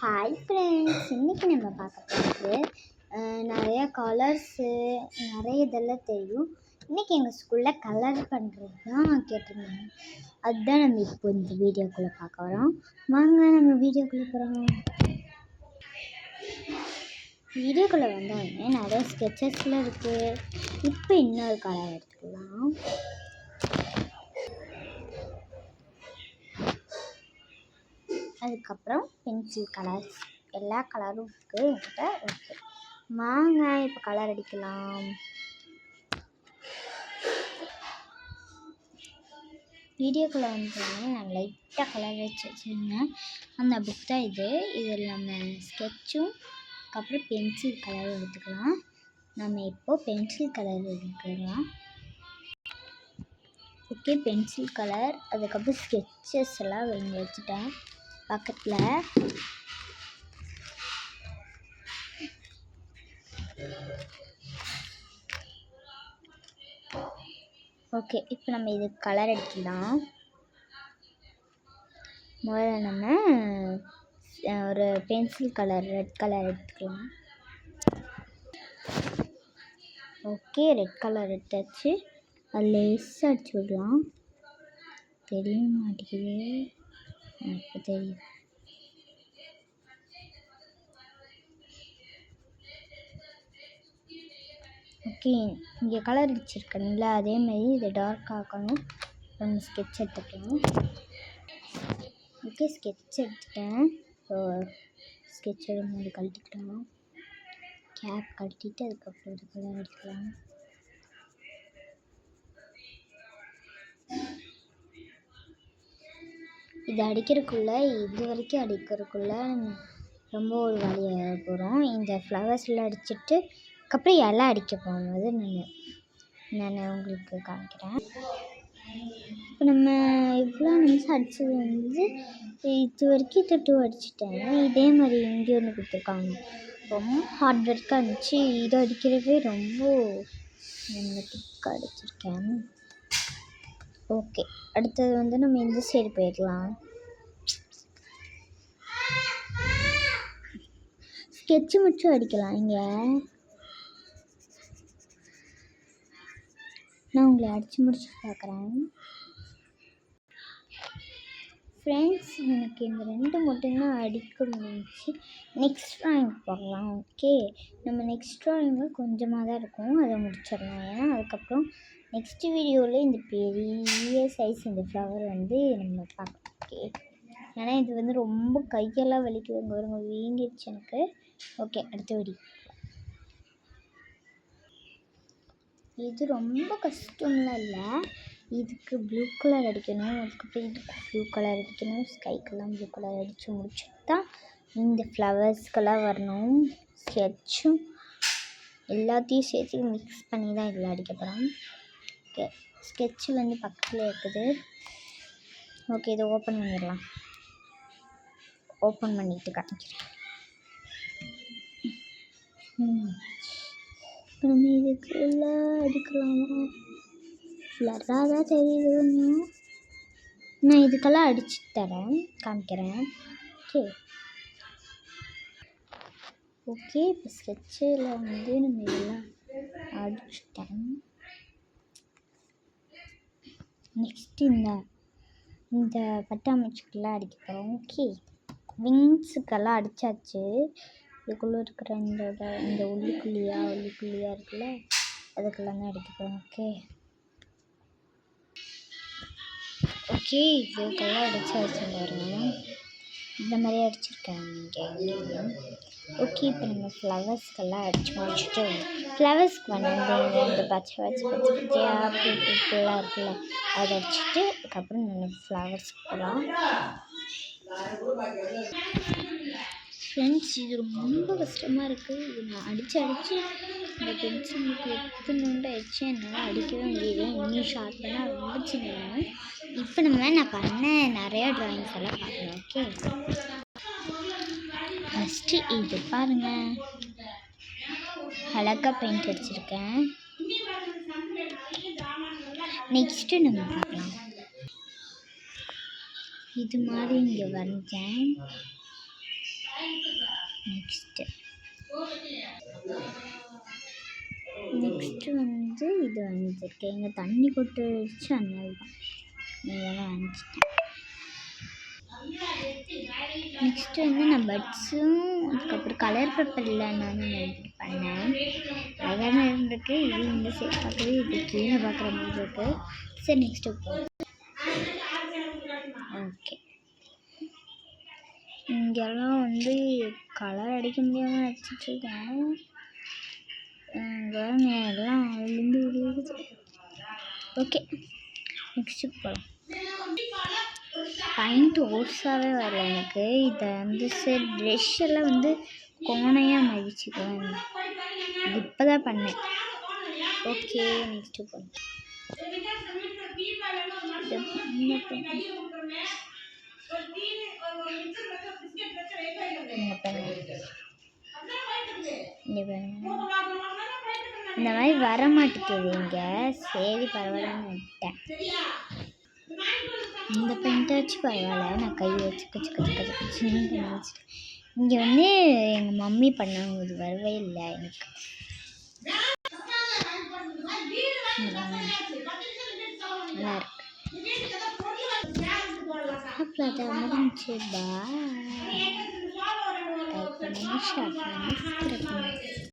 Hi friends, இன்றைக்கி நம்ம பார்க்க போகிறது நிறையா கலர்ஸு நிறைய இதெல்லாம் தெரியும். இன்றைக்கி எங்கள் ஸ்கூலில் கலர் பண்ணுறது தான் கேட்டிருந்தாங்க. அதுதான் நம்ம இப்போ இந்த வீடியோக்குள்ளே பார்க்க வரோம். வாங்க நம்ம வீடியோக்குள்ளே போகிறோம். வீடியோக்குள்ளே வந்தோடனே நிறைய ஸ்கெச்சஸ்லாம் இருக்குது. இப்போ இன்னொரு கலர் எடுத்துக்கலாம். அதுக்கப்புறம் பென்சில் கலர்ஸ் எல்லா கலரும் இருக்குது என்கிட்ட இருக்குது. வாங்க இப்போ கலர் அடிக்கலாம். வீடியோக்குள்ளே வந்தோடனே நான் லைட்டாக கலர் வச்சுருந்தேன். அந்த புக் தான் இது. இதில் நம்ம ஸ்கெட்சும் அதுக்கப்புறம் பென்சில் கலர் எடுத்துக்கலாம். நம்ம இப்போது பென்சில் கலர் எடுக்கலாம். ஓகே, பென்சில் கலர் அதுக்கப்புறம் ஸ்கெட்சஸ் எல்லாம் இங்கே வச்சுட்டேன் பக்கத்தில். ஓகே, இப்போ நம்ம இதுக்கு கலர் அடிக்கலாம். முதல்ல நம்ம ஒரு பென்சில் கலர் ரெட் கலர் எடுத்துக்கலாம். ஓகே, ரெட் கலர் எடுத்தாச்சு. அது லேசாக அடிச்சு விடலாம். தெரிய மாட்டேங்குது, இப்போ தெரியுது. ஓகே, இங்கே கலர் அடிச்சிருக்கேன்ல அதே மாதிரி இதை டார்க் ஆக்கணும். நம்ம ஸ்கெட்ச் எடுத்துக்கலாம். ஓகே, ஸ்கெட்ச் எடுத்துட்டேன். ஸோ ஸ்கெட்ச் எடுத்து கழட்டிக்கலாம். கேப் கழட்டிட்டு அதுக்கப்புறம் இது கலர் அடிக்கலாம். இது அடிக்கிறதுக்குள்ளே இது வரைக்கும் அடிக்கிறதுக்குள்ளே ரொம்ப ஒரு வழியாக போகிறோம். இந்த ஃப்ளவர்ஸ்லாம் அடிச்சுட்டு அதுக்கப்புறம் இலை அடிக்க போகும்போது நான் உங்களுக்கு காமிக்கிறேன். இப்போ நம்ம இவ்வளோ நிமிஷம் அடித்தது வந்து இது வரைக்கும் டூ அடிச்சிட்டேன். இதே மாதிரி இங்கே ஒன்று கொடுத்துருக்காங்க. ரொம்ப ஹார்ட் ஒர்க்காக இருந்துச்சு. இது அடிக்கிறதே ரொம்ப நம்ம திக்காக அடிச்சிருக்கேன். ஓகே, அடுத்தது வந்து நம்ம இந்த சைடு போயிடலாம். ஸ்கெட்சு மட்டும் அடிக்கலாம். இங்கே நான் உங்களை அடித்து முடிச்சு பார்க்குறேன். ஃப்ரெண்ட்ஸ், எனக்கு இந்த ரெண்டு மட்டும்தான் அடிக்க முடிஞ்சிச்சு. நெக்ஸ்ட் ட்ராயிங் போகலாம். ஓகே, நம்ம நெக்ஸ்ட் ட்ராயிங்கில் கொஞ்சமாக தான் இருக்கும், அதை முடிச்சிடலாம். ஏன்னா அதுக்கப்புறம் நெக்ஸ்ட் வீடியோவில் இந்த பெரிய சைஸ் இந்த ஃப்ளவர் வந்து நம்ம பார்க்கலாம். ஓகே, ஏன்னா இது வந்து ரொம்ப கையெல்லாம் வலிக்குதுங்க, வருங்க வீங்கிடுச்சு எனக்கு. ஓகே, அடுத்த வீடியோ. இது ரொம்ப கஷ்டம்லாம் இல்லை. இதுக்கு ப்ளூ கலர் அடிக்கணும், அதுக்கப்புறம் இதுக்கு ப்ளூ கலர் அடிக்கணும், ஸ்கைக்கெல்லாம் ப்ளூ கலர் அடித்து முடிச்சுட்டு தான் இந்த ஃப்ளவர்ஸ்க்கெல்லாம் வரணும். ஸ்கெட்சும் எல்லாத்தையும் சேர்த்து மிக்ஸ் பண்ணி தான் இதில் அடிக்க போகிறோம். ஓகே, ஸ்கெட்சு வந்து பக்கத்தில் இருக்குது. ஓகே, இதை ஓப்பன் பண்ணிடலாம். ஓப்பன் பண்ணிவிட்டு காமிக்கிறேன். இப்போ நம்ம இதுக்குள்ள அடிக்கலாமா? ஃப்ளராக தான் தெரியுது. நான் இதுக்கெல்லாம் அடிச்சு தரேன், காமிக்கிறேன். ஓகே, இப்போ ஸ்கெட்சில் வந்து நம்ம இதெல்லாம் அடிச்சுட்டேன். நெக்ஸ்ட்டு இந்த பட்டாம்பூச்சிக்கெல்லாம் அடிக்க போகிறோம். ஓகே, விங்ஸுக்கெல்லாம் அடித்தாச்சு. இதுக்குள்ளே இருக்கிற இந்த உள்ளுக்குள்ளியாக இருக்குல்ல, அதுக்கெல்லாம் தான் அடிக்க போகிறோம். ஓகே, இதுக்கெல்லாம் அடிச்சாச்சு பாருங்க. இந்த மாதிரி அடிச்சிருக்கேன் இங்கே. ஓகே, இப்போ நம்ம ஃப்ளவர்ஸ்க்கெல்லாம் அடித்து முடிச்சுட்டு ஃப்ளவர்ஸ்க்கு வந்து இந்த பச்சை பச்சையாக பூலாம் இருக்குல்ல அதை அடிச்சுட்டு அதுக்கப்புறம் நம்ம ஃப்ளவர்ஸ்க்கு போகலாம். ஃப்ரெண்ட்ஸ், இது ரொம்ப கஷ்டமாக இருக்குது. இது நான் அடித்து இந்த பென்சிலுக்கு எத்தனை ஆயிடுச்சு, என்னால் அடிக்கவே முடியல. இன்னும் ஷார்ப் பண்ணால் ரொம்ப சின்ன. இப்போ நான் பண்ண நிறையா ட்ராயிங்ஸ் எல்லாம் பார்க்கலாம். ஓகே, ஃபஸ்ட்டு இது பாருங்கள், அழகாக பெயிண்ட் அடிச்சிருக்கேன். நெக்ஸ்ட்டு நம்ம பார்க்கலாம். இது மாதிரி இங்கே வரைஞ்சேன். நெக்ஸ்ட்டு வந்து இது வந்துருக்கு இங்கே தண்ணி கொட்டுச்சு அதனால தான் இதெல்லாம் அனுப்பிச்சிட்டேன். நெக்ஸ்ட்டு வந்து நான் பட்ஸும் அதுக்கப்புறம் கலர் பேப்பரில் நான் இப்படி பண்ணேன். அழகான இருந்திருக்கு. இது இந்த சைட் பார்க்கவே இது கீழே பார்க்குற மாதிரி இருக்குது. சரி நெக்ஸ்ட்டு ஓகே இங்கெல்லாம் வந்து கலர் அடிக்க முடியாமல் அடிச்சிட்ருக்கேன். எல்லாம் விழுந்து விழுகுது. ஓகே நெக்ஸ்ட்டு போகலாம். பாயிண்ட் ஓர்ஸாகவே வரல எனக்கு. இதை வந்து சரி ப்ரெஷ் எல்லாம் வந்து கோணையாக மதிச்சுக்குவேன். இது இப்போ தான் பண்ணேன். ஓகே நெக்ஸ்ட்டு போகலாம். இந்த மாதிரி வர மாட்டேங்குது இங்கே. சரி பரவாயில்லன்னு விட்டேன். இந்த பெயிண்ட்டை வச்சு பரவாயில்ல. நான் கை வச்சு கச்சு கச்சு கச்சு கச்சுன்னு பண்ணி வச்சுட்டேன். இங்கே வந்து எங்கள் மம்மி பண்ணாங்க. இது வரவே இல்லை எனக்கு. நல்லா இருக்கு. அவ்வளோதான் முடிஞ்சு. பாய். லைக் பண்ணுங்க, ஷேர் பண்ணுங்க, சப்ஸ்கிரைப் பண்ணுங்க.